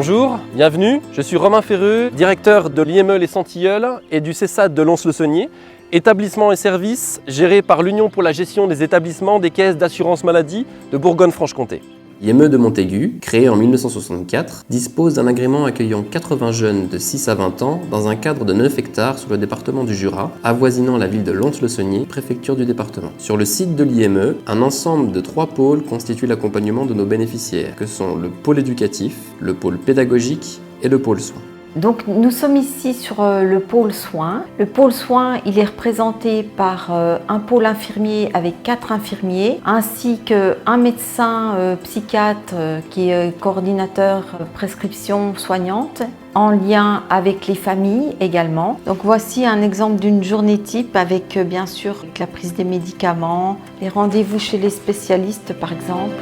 Bonjour, bienvenue. Je suis Romain Ferreux, directeur de l'IME Les Santilleuls et du CESAD de Lons-le-Saunier, établissement et service géré par l'Union pour la gestion des établissements des caisses d'assurance maladie de Bourgogne-Franche-Comté. L'IME de Montaigu, créé en 1964, dispose d'un agrément accueillant 80 jeunes de 6 à 20 ans dans un cadre de 9 hectares sur le département du Jura, avoisinant la ville de Lons-le-Saunier, préfecture du département. Sur le site de l'IME, un ensemble de 3 pôles constitue l'accompagnement de nos bénéficiaires, que sont le pôle éducatif, le pôle pédagogique et le pôle soins. Donc nous sommes ici sur le pôle soins. Le pôle soins, il est représenté par un pôle infirmier avec 4 infirmiers, ainsi qu'un médecin psychiatre qui est coordinateur prescription soignante, en lien avec les familles également. Donc voici un exemple d'une journée type avec bien sûr la prise des médicaments, les rendez-vous chez les spécialistes par exemple.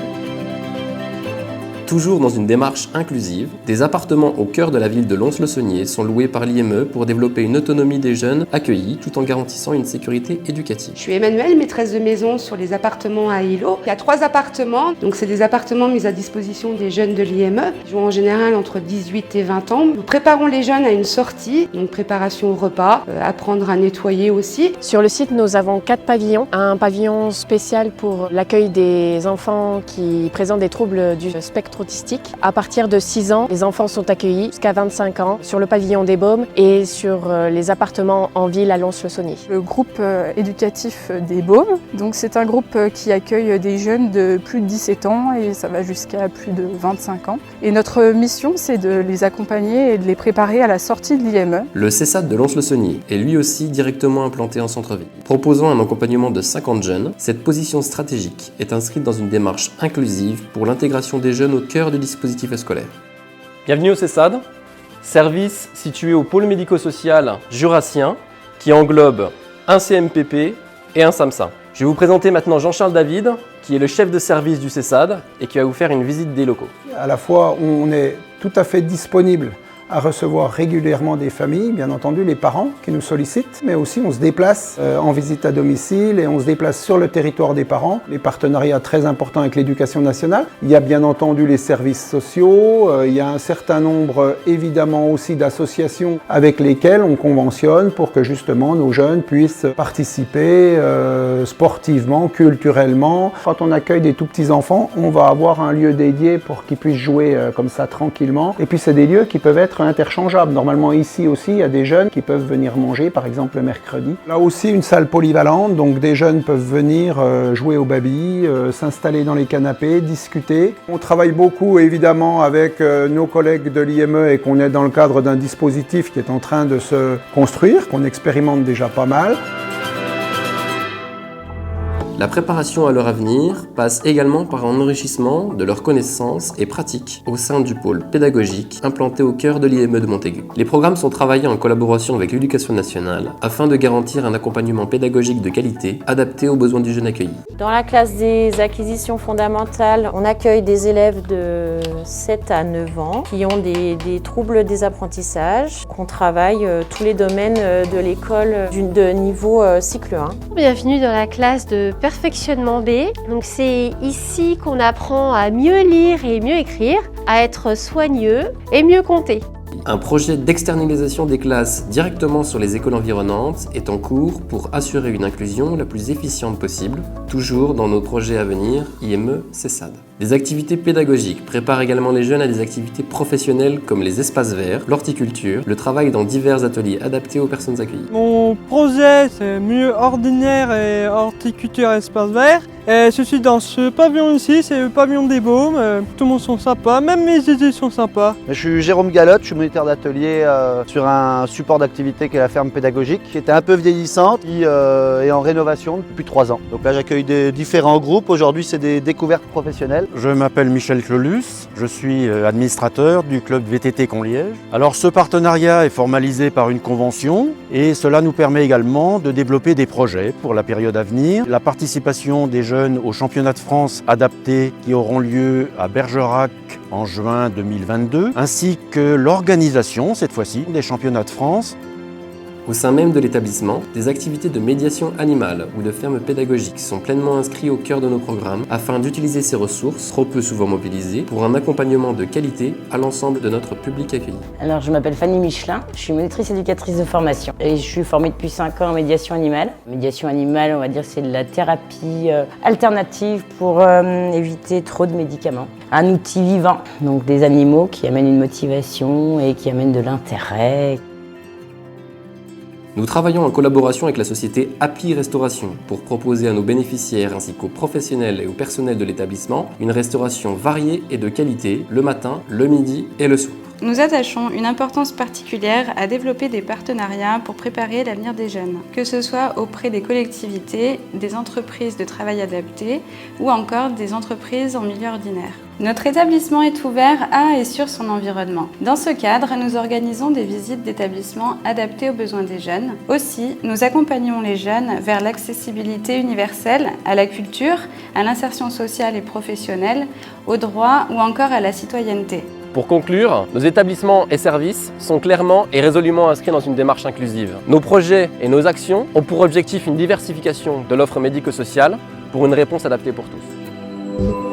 Toujours dans une démarche inclusive, des appartements au cœur de la ville de Lons-le-Saunier sont loués par l'IME pour développer une autonomie des jeunes accueillis tout en garantissant une sécurité éducative. Je suis Emmanuelle, maîtresse de maison sur les appartements à Îlot. Il y a 3 appartements, donc c'est des appartements mis à disposition des jeunes de l'IME. Ils ont en général entre 18 et 20 ans. Nous préparons les jeunes à une sortie, donc préparation au repas, apprendre à nettoyer aussi. Sur le site, nous avons 4 pavillons. Un pavillon spécial pour l'accueil des enfants qui présentent des troubles du spectre autistique. À partir de 6 ans, les enfants sont accueillis jusqu'à 25 ans sur le pavillon des Baumes et sur les appartements en ville à Lons-le-Saunier. Le groupe éducatif des Baumes, donc c'est un groupe qui accueille des jeunes de plus de 17 ans et ça va jusqu'à plus de 25 ans. Et notre mission, c'est de les accompagner et de les préparer à la sortie de l'IME. Le CESAD de Lons-le-Saunier est lui aussi directement implanté en centre-ville. Proposant un accompagnement de 50 jeunes, cette position stratégique est inscrite dans une démarche inclusive pour l'intégration des jeunes au cœur du dispositif scolaire. Bienvenue au CESAD, service situé au pôle médico-social jurassien qui englobe un CMPP et un SAMSA. Je vais vous présenter maintenant Jean-Charles David, qui est le chef de service du CESAD et qui va vous faire une visite des locaux. À la fois, on est tout à fait disponible à recevoir régulièrement des familles, bien entendu les parents qui nous sollicitent, mais aussi on se déplace en visite à domicile et on se déplace sur le territoire des parents. Les partenariats très importants avec l'éducation nationale. Il y a bien entendu les services sociaux, il y a un certain nombre évidemment aussi d'associations avec lesquelles on conventionne pour que justement nos jeunes puissent participer sportivement, culturellement. Quand on accueille des tout petits enfants, on va avoir un lieu dédié pour qu'ils puissent jouer comme ça tranquillement. Et puis c'est des lieux qui peuvent être interchangeables. Normalement ici aussi il y a des jeunes qui peuvent venir manger par exemple le mercredi. Là aussi une salle polyvalente, donc des jeunes peuvent venir jouer au baby, s'installer dans les canapés, discuter. On travaille beaucoup évidemment avec nos collègues de l'IME et qu'on est dans le cadre d'un dispositif qui est en train de se construire, qu'on expérimente déjà pas mal. La préparation à leur avenir passe également par un enrichissement de leurs connaissances et pratiques au sein du pôle pédagogique implanté au cœur de l'IME de Montaigu. Les programmes sont travaillés en collaboration avec l'éducation nationale afin de garantir un accompagnement pédagogique de qualité adapté aux besoins du jeune accueilli. Dans la classe des acquisitions fondamentales, on accueille des élèves de 7 à 9 ans qui ont des troubles des apprentissages. On travaille tous les domaines de l'école de niveau cycle 1. Bienvenue dans la classe de perfectionnement B. Donc c'est ici qu'on apprend à mieux lire et mieux écrire, à être soigneux et mieux compter. Un projet d'externalisation des classes directement sur les écoles environnantes est en cours pour assurer une inclusion la plus efficiente possible, toujours dans nos projets à venir IME CESAD. Des activités pédagogiques préparent également les jeunes à des activités professionnelles comme les espaces verts, l'horticulture, le travail dans divers ateliers adaptés aux personnes accueillies. Mon projet, c'est milieu ordinaire et horticulture et espaces verts. Et je suis dans ce pavillon ici, c'est le pavillon des Baumes. Tout le monde sont sympas, même mes idées sont sympas. Je suis Jérôme Galotte, je suis moniteur d'atelier sur un support d'activité qui est la ferme pédagogique, qui était un peu vieillissante, qui est en rénovation depuis 3 ans. Donc là j'accueille des différents groupes, aujourd'hui c'est des découvertes professionnelles. Je m'appelle Michel Clolus, je suis administrateur du club VTT Conliège. Alors ce partenariat est formalisé par une convention et cela nous permet également de développer des projets pour la période à venir. La participation des jeunes au championnat de France adapté qui auront lieu à Bergerac en juin 2022, ainsi que l'organisation cette fois-ci des championnats de France. Au sein même de l'établissement, des activités de médiation animale ou de ferme pédagogique sont pleinement inscrites au cœur de nos programmes afin d'utiliser ces ressources, trop peu souvent mobilisées, pour un accompagnement de qualité à l'ensemble de notre public accueilli. Alors je m'appelle Fanny Michelin, je suis monitrice éducatrice de formation et je suis formée depuis 5 ans en médiation animale. Médiation animale, on va dire, c'est de la thérapie alternative pour éviter trop de médicaments. Un outil vivant, donc des animaux qui amènent une motivation et qui amènent de l'intérêt. Nous travaillons en collaboration avec la société Happy Restauration pour proposer à nos bénéficiaires ainsi qu'aux professionnels et au personnel de l'établissement une restauration variée et de qualité le matin, le midi et le soir. Nous attachons une importance particulière à développer des partenariats pour préparer l'avenir des jeunes, que ce soit auprès des collectivités, des entreprises de travail adapté ou encore des entreprises en milieu ordinaire. Notre établissement est ouvert à et sur son environnement. Dans ce cadre, nous organisons des visites d'établissements adaptés aux besoins des jeunes. Aussi, nous accompagnons les jeunes vers l'accessibilité universelle, à la culture, à l'insertion sociale et professionnelle, aux droits ou encore à la citoyenneté. Pour conclure, nos établissements et services sont clairement et résolument inscrits dans une démarche inclusive. Nos projets et nos actions ont pour objectif une diversification de l'offre médico-sociale pour une réponse adaptée pour tous.